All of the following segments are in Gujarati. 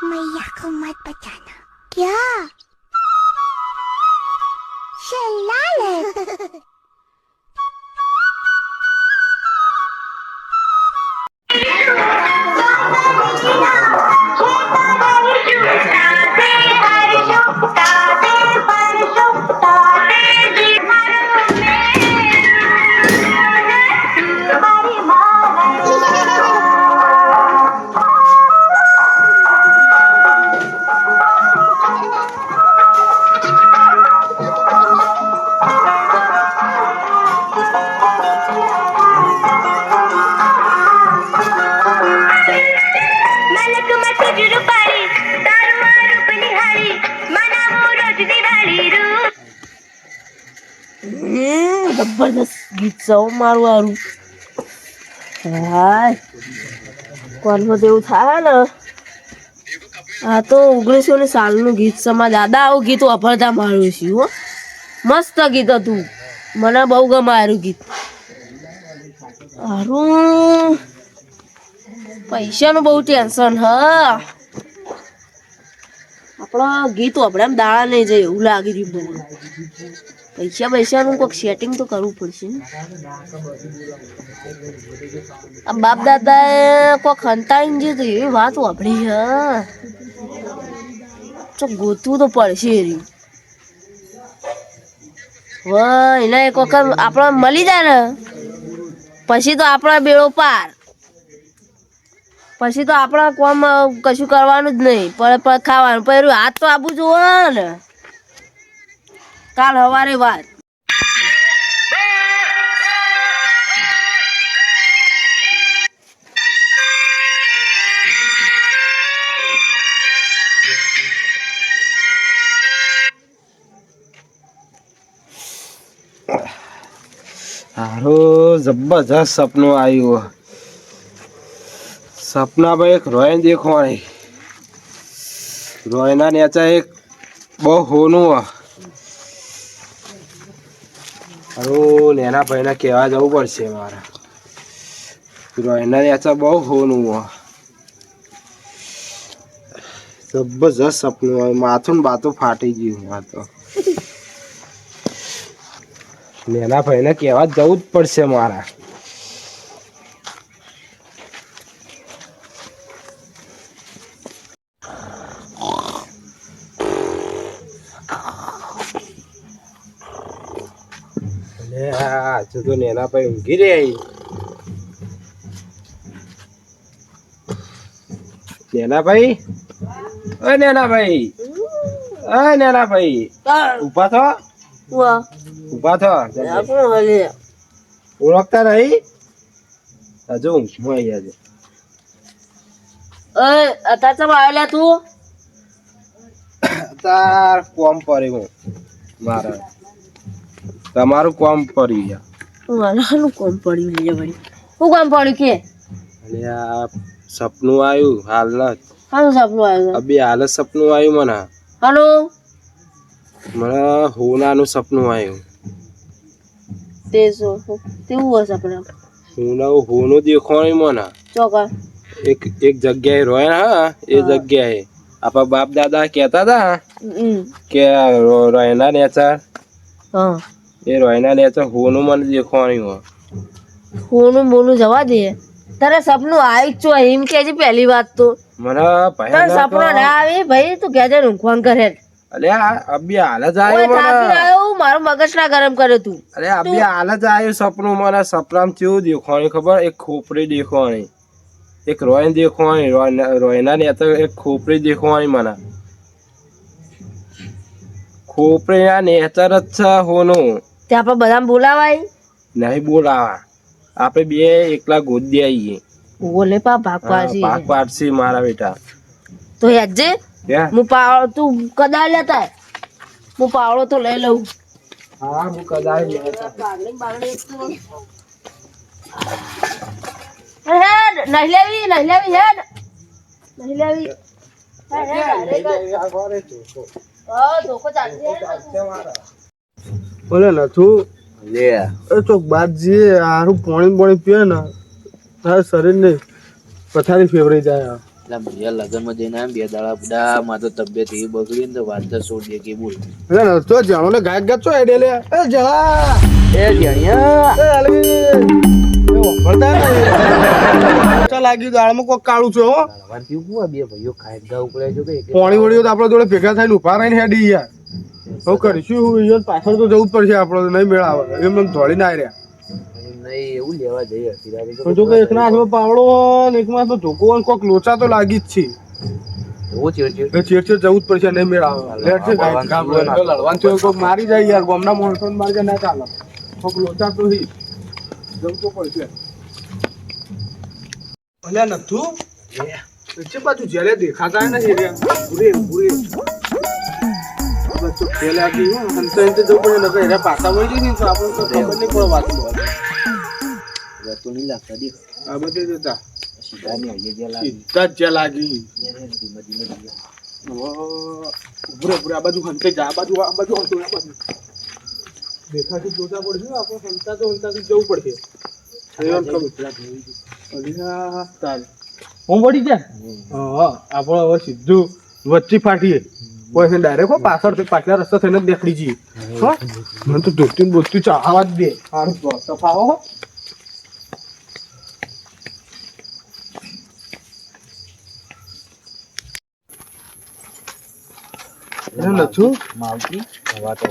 मैया को मत बचाना। क्या चिल्ला ले। જબરદસ્ત ગીત છે મારું હારું. હાય કોનમાં તો એવું થાય ને. આ તો 1900 સાલનું ગીત છે. મારા દાદા આવું ગીત વાપરતા મારું છું. હો મસ્ત ગીત હતું. મને બહુ ગમે આરું ગીત. હારું પૈસાનું બહુ ટેન્શન હ. આપણા ગીત વાપરે એમ દાડા નહીં જાય એવું લાગી રહ્યું મને. પૈસાનું કોઈક સેટિંગ તો કરવું પડશે. આ બાપ દાદાએ કોઈક હંતાઈને જે તો એવી વાત વાપરી હ. તો ગોતવું તો પડશે એરી. એના એક વખત આપણા મળી જાય ને પછી તો આપણા બેડો પાર. પછી તો આપણા કોમ કશું કરવાનું જ નહીં. પણ ખાવાનું પણ હાથ તો આપવું જોવે ને. કાલ સવારે વાત. હારું જબરજસ્ત સપનું આવ્યું. સપનામાં એક રોયન દેખવાની. રોયના નેચા એક બહુ હોનું. હારું નેના ભાઈને કહેવા જવું પડશે મારે. રોયના નેચા બહુ હોનું. જબરજસ્ત સપનું હોય. માથું ને બાતું ફાટી ગયું મારે તો. નેના ભાઈને કહેવા જવું જ પડશે મારા. હજુ તો નેના ભાઈ ઊંઘી રે. નેના ભાઈ ઓ નેના ભાઈ ઉભા થો. ઉભા થો. ઓળખતા નહીં હજુ ઊંઘમાં આવી છે. આવેલા તું તાર કોમ પડ્યું મારા. તમારું કોમ પડી ગયા. મારાનું કોમ પડ્યું છે ભાઈ. શું કામ પડ્યું કે? અને આ સપનું આવ્યું હાલ ના. હાનું સપનું આવ્યું? અબી હાલ જ સપનું આવ્યું મને. હાલો મને હોનાનું સપનું આવ્યું. તે શું તેવું હશે આપણે હોનું દેખવાનું મને. ચોકા એક જગ્યાએ રોય હા એ જગ્યાએ આપણા બાપ દાદા કહેતા હતા કે રોયના નેચા. હા એ રોયના નેચા હોનું મને દેખવાનું. હોનું બોનું જવા દે. તારે સપનું આવી જ છો એમ કે પહેલી વાત તો મને સપનો ના આવી ભાઈ તું કે છે ઊંઘવાન કરે. અલે અબી હાલ જ આવ્યું. મારું મગજ ના ગરમ કરે તું. અરે અબી હાલ જ આવ્યું સપનું મને. સપનામાં કેવું દેખવાની ખબર? એક ખોપરી દેખવાની. એક રોયન દેખવાની. રોયના નેતા એક ખોપરી દેખવાની મને. ખોપરીના નેચર જ છે હોનું. તે આપણે બધા બોલાવાય નહીં બોલાવા. આપણે બે એકલા ગોદી આવીએ. બોલે ભાગ પાડશી મારા બેટા. તો હેજે હું પાવડો તું કદાચ લેતા હું પાવડો તો લઈ લઉં. હા હું કદાચ નહીં લેવી હેડ નહીં લેવી. બોલે નથું એ તો બાદ જઈએ. હારું પાણી પીએ ને તારે શરીર ને પથારી ફેવરી જાય. એટલે ભૈયા લગનમાં જઈને આમ 2 દાડા બધા માં તો તબિયત એવી બગડી ને તો વાત જ છોડ દે કે બોલ એટલે તો જાણો ને ગાયક ગાચ છો આઈડિયા લે એ જળા એ જણિયા એ અલવી એ વળતા ને ચાલ લાગ્યું દાળમાં કોક કાળું છે હો હલવાન થયું કું આ બે ભાઈઓ ખાઈ ગા ઉપડે છે કે પાણી વળ્યું તો આપણા જોડે ભેગા થઈને ઉભા રહીને હેડી યાર શું કરીશું યાર પાછળ તો જવું જ પડશે આપણે નહીં મેળ આવે એમ ધોળી ના રહ્યા નહીં એવું લેવા જઈએ હતી રાતે પણ જો કે એકના હાથમાં પાવડો ને એકમાં તો ધોકો ને કોક લોચા તો લાગી જ છે એવું ચેડ એ ચેડ ચેડ જવું જ પડશે નહીં મેળ આવે લેટ છે લડવાનું થયું કોક મારી જાય યાર ગામના માણસો મારી જાય ના ચાલે કોક લોચા તો હી જવું તો પડશે અલ્યા નથુ છે બાજુ જેલે દેખાતા નથી રે પૂરે પૂરે બચ્ચો ખેલા કી હું હંતે હંતે જવું પડે નકર એરા પાછા વળી જઈ તો આપણને તો ખબર નહીં પડે વાત તો નહીં લાગતા દેખ આ બધે જતા સીધા ની આઈએ જ્યાં લાગી સીધા જ જ્યાં લાગી ધીમે ધીમે પૂરે પૂરે આ બાજુ હંતે જા આ બાજુ હંતો આ બાજુ દેખાતી જોતા પડશે આપણે હંતાથી જવું પડશે એમ ખબર અલ્યા તાર હું પડી ગયા હા આપણે હવે સીધું વચ્ચે ફાટીએ કોઈ ડાયરેક્ટ હો પાછળથી પાછલા રસ્તા થઈને દેખડી જઈએ હો મને તો ધોતી બોલતી ચાહવા જ દે સારું તફાવો હો નથી માવતી હવા તો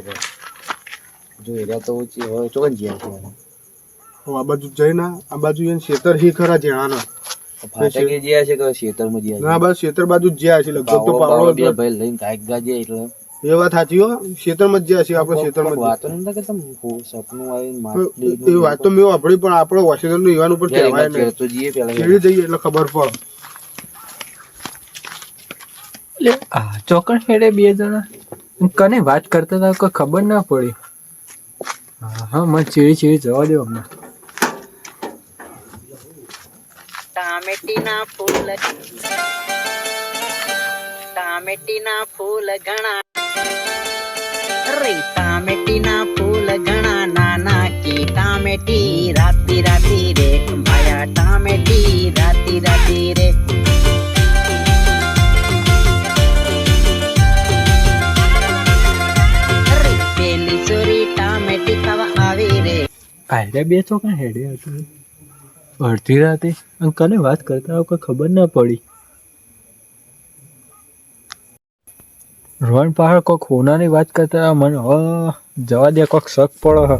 જો એરિયા તો હવે ચોકન જ્યાં છે આ બાજુ જઈને આ બાજુ એને ખેતર હી ખરા જ્યાં ફાટકે જ્યાં છે કે ખેતરમાં જ્યાં ના બસ ખેતર બાજુ જ જ્યાં છે લગભગ તો પાવડો બે ભાઈ લઈને કાંઈક ગાજે એટલે એ વાત સાચી હો ખેતરમાં જ જ્યાં છે આપણે ખેતરમાં વાતો નતા કે તમે સપનું આવીને એ વાત તો મેં વાપરી પણ આપણે હોસ્પિટલ નું ઈવાન ઉપર કહેવાય ને તો જઈએ પેલા ચેડી જઈએ એટલે ખબર પડે આ ચોકડ હેડે 2 જણા કને વાત કરતા હતા કોઈ ખબર ના પડી હા મને ચીડી જવા દો અમને ટામેટીના ફૂલ ઘણા રે ટામેટીના ફૂલ ઘણા નાના કી ટામેટી રાતી રાતી રે માયા ટામેટી રાતી રાતી રે પેલી ચોરી ટામેટી ખાવા આવી રે આયરે 2 ચોકડ હેડે હતું અડધી રાતે અને કને વાત કરતા કોઈ ખબર ના પડી રોહન પહાડ કોઈક હોનાની વાત કરતા મને જવા દે કોઈક શક પડે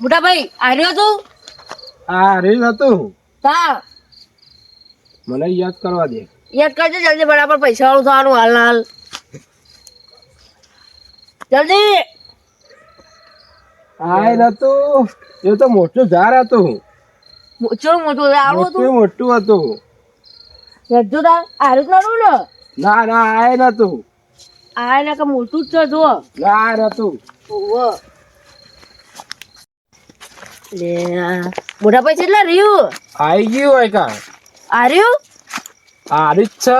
મોટા ભાઈ આવ્યો તું આ રે નતું તા મને યાદ કરવા દે યાદ કરજો જલ્દી બરાબર પૈસા વાળું થવાનું હાલ હાલ જલ્દી આય નતું એ તો મોટું ઝાડ હતું મોટું મોટું આવડું તું મોટું હતું હેડજો તા આરું કરું ને ના ના આય નતું આ ને કે મોટું જ છે જો ના નતું ઓહો લે મોટા ભાઈ કેટલા રહ્યું આઈ ગયું હોય કા આર્યું આરી જ છે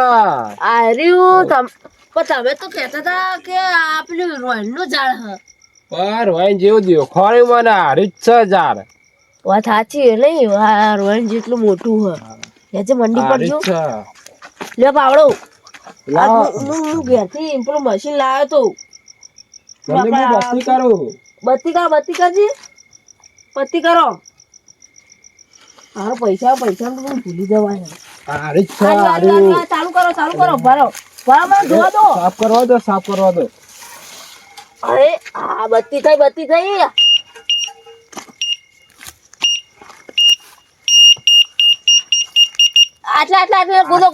આર્યું પણ તમે તો કહેતા હતા કે આ પેલું રોયનું ઝાડ હ પર હોય જેવું દેખાડ્યું મને હારી જ છે ઝાડ વાત સાચી નહીં આ રોયન જેટલું મોટું હ જે મંડી પર હારી જો જ છે લે પાવડો લાવ. હું ઘેરથી પેલું મશીન લાવ્યો તો જલ્દી હું બસ્તી કરું બત્તી કરજી બત્તી કરો હારો પૈસા તો ભૂલી જવાય હારી જ છે હારી ચાલુ કરો ભરો બરાબર જોવા દો સાફ કરવા દો અરે આ બત્તી થઈ આટલા કૂદો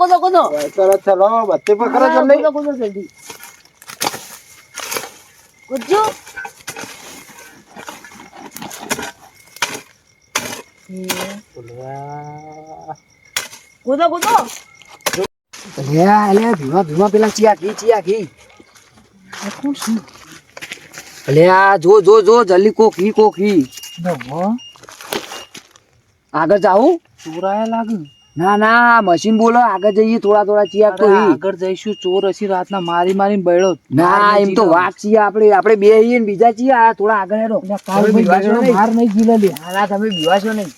ચલો ચલો બત્તી પર કરો જલ્દી કૂદો જલ્દી કૂદજો કૂદો કૂદો ભીમા પેલા ચિયા ઘી અલ્યા જો જલ્દી કોકી આગળ જાઉં ચોરાયા લાગે ના મશીન બોલો આગળ જઈએ થોડા ચિયા તો આગળ જઈશું ચોર હશે રાતના મારીને બળ્યો ના એમ તો વાત છીએ આપણે બે છીએ ને બીજા છીએ આ થોડા આગળ હેડો તમે બીવાશો નહીં. માર નહીં જીલે ના તમે બીવાશો નહીં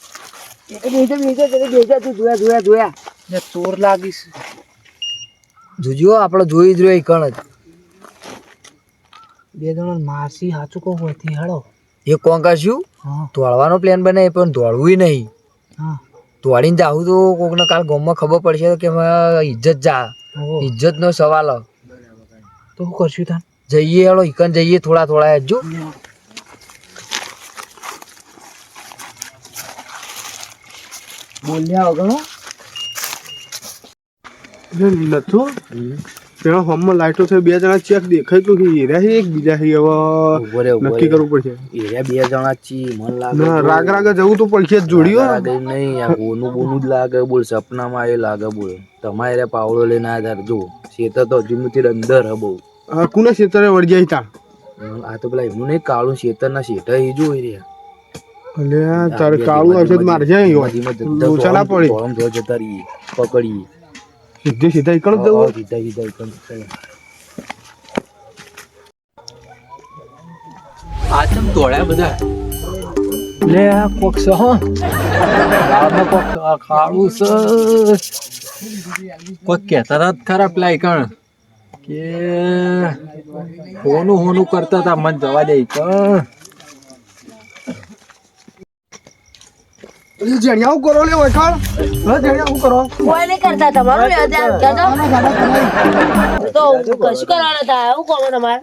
જોયા ને ચોર લાગીશ જોજો આપણે જોઈ જ રહ્યો કણ જ બે જણા મારસી સાચું કહું હતી હેડો એ કોણ કરશું હા દોડવાનો પ્લાન બનાવી પણ દોડવું નહીં હા દોડીને જાવું તો કોકને કાલ ગામમાં ખબર પડશે કે ઇજ્જત જા ઇજ્જત નો સવાલ તો શું કરશું તાન જઈએ હેડો ઈકન જઈએ થોડા જો બોલ્યા વગર નથું પેલા હોમમાં લાઈટો થઈ બે જણા ચેક દેખાય તો કે હીરા એક બીજા હવે નક્કી કરવું પડશે એરિયા બે જણા છી મન લાગે ના રાગ જવું તો પડશે જ જોડ્યો લાગે નહીં આ બોનું જ લાગે બોલ સપનામાં એ લાગે બોલ તમારે પાવડો લઈને આવ્યા જો શેતર તો હજી મુથી અંદર હે બહુ કુના ક્ષેત્રે વળગ્યા તા આ તો પેલા એમનું નહીં કાળું શેતરના શેઠા એ જોઈ રહ્યા અલ્યા તારે કાળું આવશે તો મારે જાય લોચા ના પડે જતા રહીએ પકડીએ સીધે ઈકણ જ જવું સીધા ચલો આચમ દોડ્યા બધા લે આ કોક છે હો ગામમાં કોક ખાડું છે કોક કહેતા હતા ખરા પેલા કણ કે હોનું કરતા હતા મન જવા દે કણ જણિયા હું કરો લે વખાણ જણિયા હું કરો કોઈ નહીં કરતા તમારું યાદ તો કશું કરવાના હતા શું કહો તમારે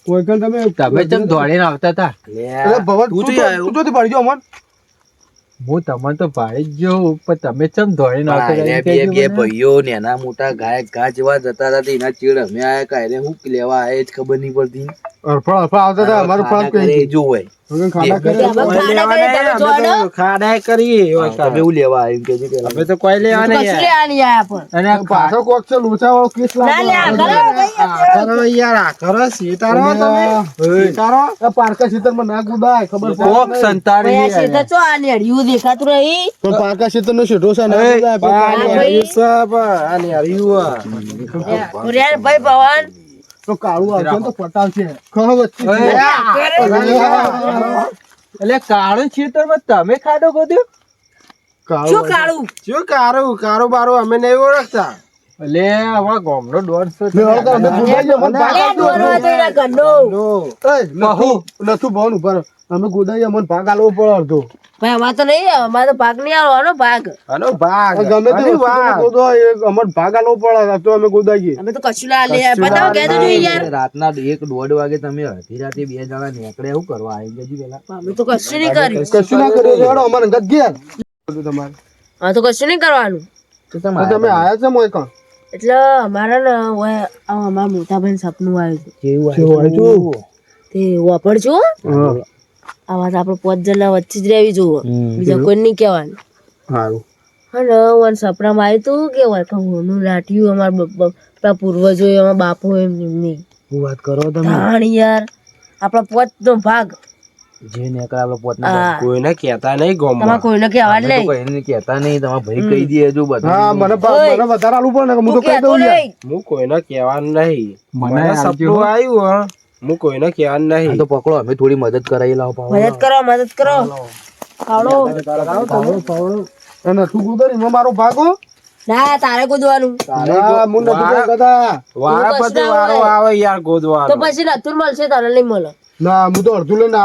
વખાણ તમે તમે જેમ દોડીને આવતા હતા ભવન તું તો પડી ગયો અમન હું તમને તો ભાડી જ ગયો પણ તમે ચમ દોડીને આવતા બે ભાઈઓ નાના મોટા ગાય ઘા જેવા જતા હતા એના ચીડ અમે આયા કાંઈ હું લેવા આયા જ ખબર નહીં પડતી અરફળ આવતા હતા અમારું ફળ કરે જો હોય ખાડા કરીએ તમે એવું લેવા આવ્યું કે પેલા હવે તો કોઈ લેવા નહીં કશું લેવા નહીં આયા પણ અને આ પાછળ કોક છે લોચા વાળો કેસ ના લે આ કરો કરો યાર આ કરો સીતારો તમે સીતારો પારકા ક્ષેત્રમાં ના ગુદાય ખબર કોક સંતાડી ભાઈ આ શેઠા ચો આ નેડિયું દેખાતું રહી પણ પારકા ક્ષેત્ર નો શેઠો છે ના ગુદાય ભાઈ ભવન તો કાળું આવશે ને તો પટાવશે ખરો વચ્ચે એટલે કાળું ખેતરમાં તમે ખાડો ખોદ્યો શું કાળું શું કારો બારો અમે નહીં ઓળખતા એટલે હવે ગામનો દોઢ છે નથું ભાવ ઉભા અમે ગોદાઈ અમને ભાગ આલવો પડે અડધો ભાઈ અમારે તો નહીં અમારે તો ભાગ નહીં આવવાનો ભાગ આનો ભાગ ગમે તે ગોદો અમને ભાગ આલવો પડે તો અમે ગોદાઈએ અમે તો કશું લા લે બતાવો કે તો જોઈએ યાર રાતના 1-1:30 વાગે તમે અડધી રાતે બે જણા નીકળે એવું કરવા આવી જજી પેલા અમે તો કશું નહીં કર્યું કશું ના કર્યું હેડો અમારે ગત ગયા તમારે હા તો કશું નહીં કરવાનું તો તમે આયા છે મોય કાં એટલે અમારા ને અમારા મોટા ભાઈ સપનું આવ્યું કેવું આવ્યું? તે વાપરજો આ વાત આપણે 5 જણા વચ્ચે જ રહેવી જોવો બીજા કોઈ નહીં કહેવાનું સારું અને વન સપનામાં આવ્યું તું કે હોનું લાઠ્યું અમારા પૂર્વજો અમારા બાપુ એમની વાત કરો તમે ધાણ યાર આપણા 5 નો ભાગ જે નીકળે આપણે પોતના હા કોઈને કહેતા નહીં તમારે ગોમમાં કોઈને કહેવાનું નહીં કોઈને કહેતા નહીં તમારા ભાઈ કહી દે જો બધા હા મને વધારે આલવું પડે ને હું તો કહી કહેતો દઉં યાર નહીં હું કોઈને કહેવાનું નહીં મને મને આપજો. સપનું આવ્યું હા હું કોઈને કહેવાનું આ નહીં તો પકડો અમે થોડી મદદ કરાવી લાવો પાવડો. મદદ કરો કાળો અને તું ગોદાઈ એમાં મારો ભાગ હો ના તારે કૂદવાનું હા હું નથી કહેતા વારા કશું પછી ના વારો હોય. આવે યાર તો ગોદવાનો પછી નથુર મળશે તને નહીં મળે ના હું તો અડધું લઈને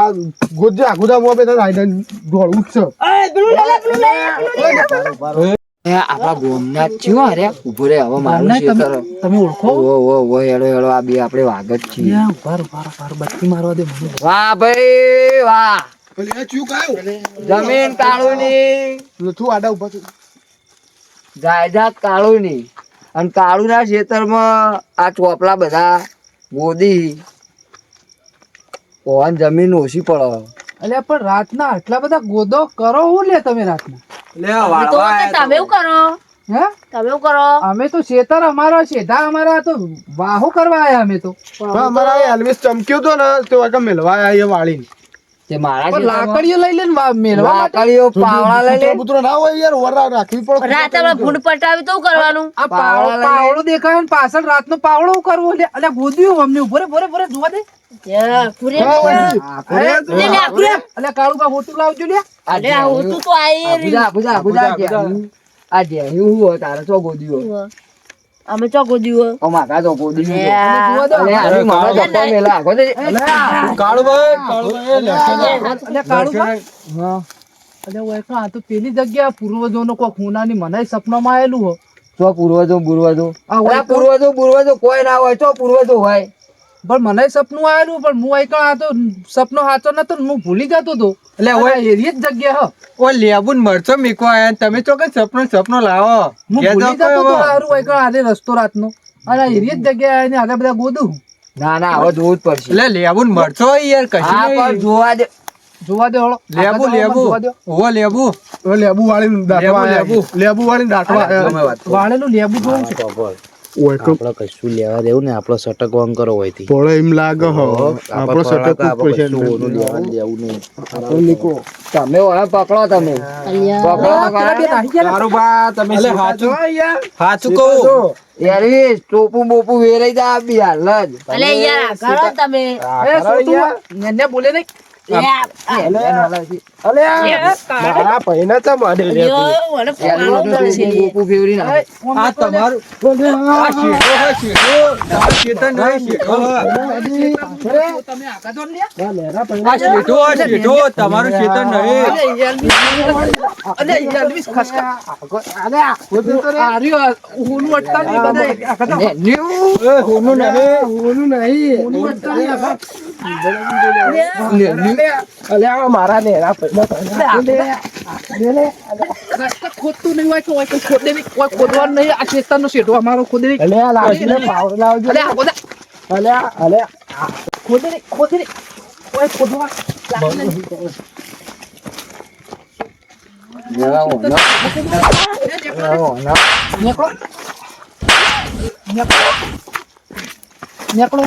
ગોદે આખુદા મોં બેઠા આઈને દોડવું જ છે આપણા ગોમના ચિયો અરે ઉભો રે હવે મારું ખેતર તમે ઓળખો ઓ હેડો આ બે આપણે વાગ જ છીએ બત્તી મારવા દે મને વાહ ભાઈ વાહ પેલી આ ચૂક આવ્યો જમીન કાળુની નથું આડા ઉભા છું જાયદાદ કાળુની અને કાળુના ખેતરમાં આ ચોપલા બધા ગોદી પવન જમીન ઓછી પડે અલ્યા પણ રાતના આટલા બધા ગોદો કરો હું લે તમે રાતના? તો તમે એવું કરો, હે તમે એવું કરો. અમે તો શેતર અમારા શેઢા અમારા તો વાહો કરવા આયા અમે તો. અમારા એલ્વિસ ચમક્યો તો ને તો આગળ મેલવા આયા એ વાળીને. તે મારા પણ લાકડીઓ લઈ લઈને મેળવા માટે લાકડીઓ પાવડા લઈ લે. પુત્ર ના હોય યાર વરા રાખવી પડે. રાતે આપણે ભૂંડ પટાવી તો કરવાનું. આ પાવડો દેખાય ને પાછળ રાતનો પાવડો કરવો લે. અલ્યા ગોદ્યું અમને ભરે જોવા દે. ત્યાં પૂરે અલ્યા કાળુબા હોટું લાવજો લે. અરે આ હોતું તો આયે રે. આ જેહ્યું હું હોય તારે ચો ગોદ્યો. અમે ચો ગોદ્યું ઓ માકા તો ગોદ્યું. જોવા દો. અરે હારી મારા જપ્પા મેલા આગો દે. કાળુભાઈ અલ્યા કાળુબા અલ્યા ઓય તો આ તો પેલી જગ્યા પૂર્વજોનો કોઈ ખૂનાની મને સપનામાં આયેલું હો. ચો પૂર્વજો આ હોય તો પૂર્વજો કોઈ ના હોય ચો પૂર્વજો હોય. પણ મને સપનું આયેલું પણ હું એક આ તો સપનો સાચો નતો ને હું ભૂલી જતો હતો. એટલે ઓય એરી જ જગ્યા હ. ઓ લેબુન મરચો મીકો આયા તમે તો કઈ સપનો લાવો. હું ભૂલી જતો હતો હારું એક આજે રસ્તો રાતનો અને આ એરી જ જગ્યાએ આવીને આગળ બધા ગોદું. ના ના હવે જોવું જ પડશે. એટલે લેબુન મરચો યાર હા પણ જોવા દે હળો. લેબુ વાળી દાટવા વાળેલું લેબુ જોઉં છું. આપડે કશું લેવા દેવું ને આપડે સટક વાંગ કરો હોય થી થોડો એમ લાગે હો આપણો સટક પૈસા લેવું નહીં. તમે હવે પકડો તમે કારુબા તમે સાચું કહું યાર ટોપું બોપું વેરાઈ જા બી હાલ જ. અલે યાર કરો તમે. એ સોટુ ને બોલે નહીં. મારા પૈના તો મારે બોપું ફેવરી ના આ તમારું શેઠો તમારું ખેતર નહીં. મારા નેરા ખોદતું નહીં હોય તો ખોદે નહીં કોઈ ખોદવાનું નહીં. આ ખેતરનો શેઠો અમારો ખોદે નહીં. ખોદે નહીં કોઈ ખોદવા લાગે નહીં. નીકળો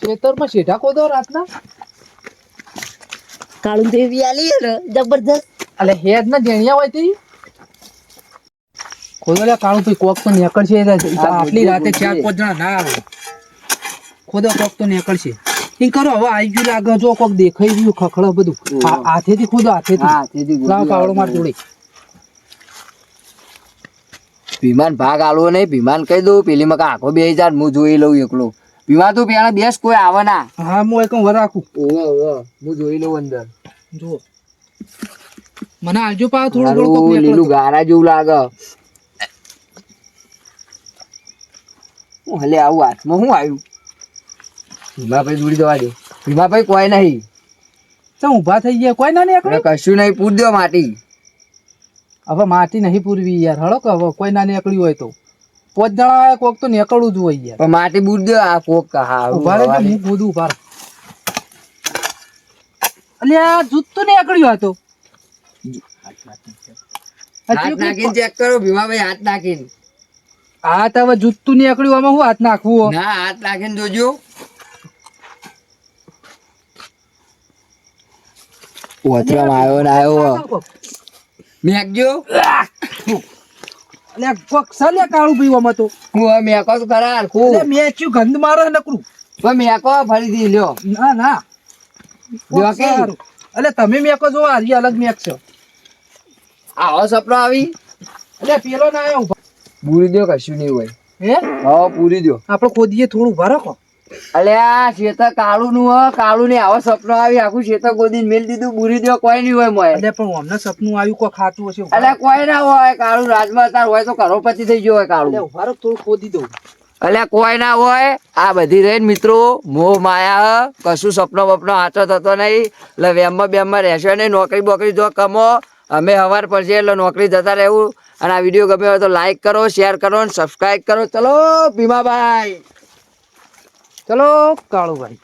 ખેતરમાં શેઠા ખોદો રાતના. કાળું દેવી આલી ને જબરજસ્ત. અલે હેડ ના જેણિયા હોય તે ખોદો લે કાળું ભાઈ કોક તો નીકળશે. આટલી રાતે 4-5 જણા ના આવે. ખોદો કોક તો નીકળશે. ઈ કરો હવે આવી ગયું લાગે. જો કોક દેખાઈ ગયું ખખડો બધું હાથેથી ખોદો હાથેથી. લાવ પાવડો માર જોડે. ભીમાન ભાગ આલવો નહીં. ભીમાન કહી દઉં પેલી મકા આખો 2000 હું જોઈ લઉં એકલો. ભીમા તું પેલા બેસ કોઈ આવે ના. હા હું એક વાર રાખું. હું જોઈ લઉં અંદર. જો મને આલજો પા થોડું લીલું ગારા જેવું લાગે. હલે આવું હાથમાં શું આવ્યું? ભીમાભાઈ જોડી દવા દે. ભીમાભાઈ કોઈ નહીં. ચમ ઊભા થઈ ગયા કોઈ ના નીકળે. કશું નહીં પૂર દો માટી. હવે માટી નહીં પૂરવી યાર. હળો કે હવે કોઈ ના નીકળ્યું હોય તો 5 જણા આવે કોક તો નીકળવું જ હોય યાર. પણ માટી બૂટ દો આ કોક ઉભા રહેજો હું બધું ઉભા. અલ્યા જૂત તો નીકળ્યો હતો. હાથ નાખીને ચેક કરો ભીમાભાઈ. હાથ નાખીને. હાથ હવે જૂત તો નીકળ્યું આમાં હું હાથ નાખવું? ના હાથ નાખીને જોજો. ઓથરામાં આવ્યો ને આવ્યો મેકજો. અલ્યા કોક સલે કાળું પીવામાં તો હું હવે મેકો તો ખરા ખૂબ. મેચ્યું ગંધ મારે નકરું. પણ મેકો ફરીથી લ્યો. ના ના લ્યો કે અલે તમે મેકો જો હારી અલગ મેક છો. આવો સપનો આવી. અલે પેલો ના આવ્યો ઉભા. પૂરી દો કશું નહીં હોય. હે હા પૂરી દો. આપણે ખોદીએ થોડું ઉભા રાખો. અલ્યા શેતર કાળું નું કાળું ને આવો સપનો આવી આખું શેતર ગોદીને મેલ દીધું. પૂરી દો કોઈ નહીં હોય મોય. એટલે પણ અમને સપનું આવ્યું કોઈ ખાતું હશે. અલ્યા કોઈ ના હોય. કાળું રાજમાં તાર હોય તો કરોડપતિ થઈ ગયો હોય કાળું. ઉભા રાખો થોડું ખોદી દઉં. અલ્યા કોઈ ના હોય. આ બધી રહી મિત્રો મોહ માયા. કશું સપનો બપનો સાચો થતો નહીં. એટલે વેમમાં બેમમાં રહેશો નહીં. નોકરી બોકરી જો કમો. અમે સવાર પડશે એટલે નોકરી જતા રહેવું. અને આ વિડીયો ગમે હોય તો લાઈક કરો, શેર કરો અને સબસ્ક્રાઈબ કરો. ચલો ભીમાભાઈ. ચલો કાળુભાઈ.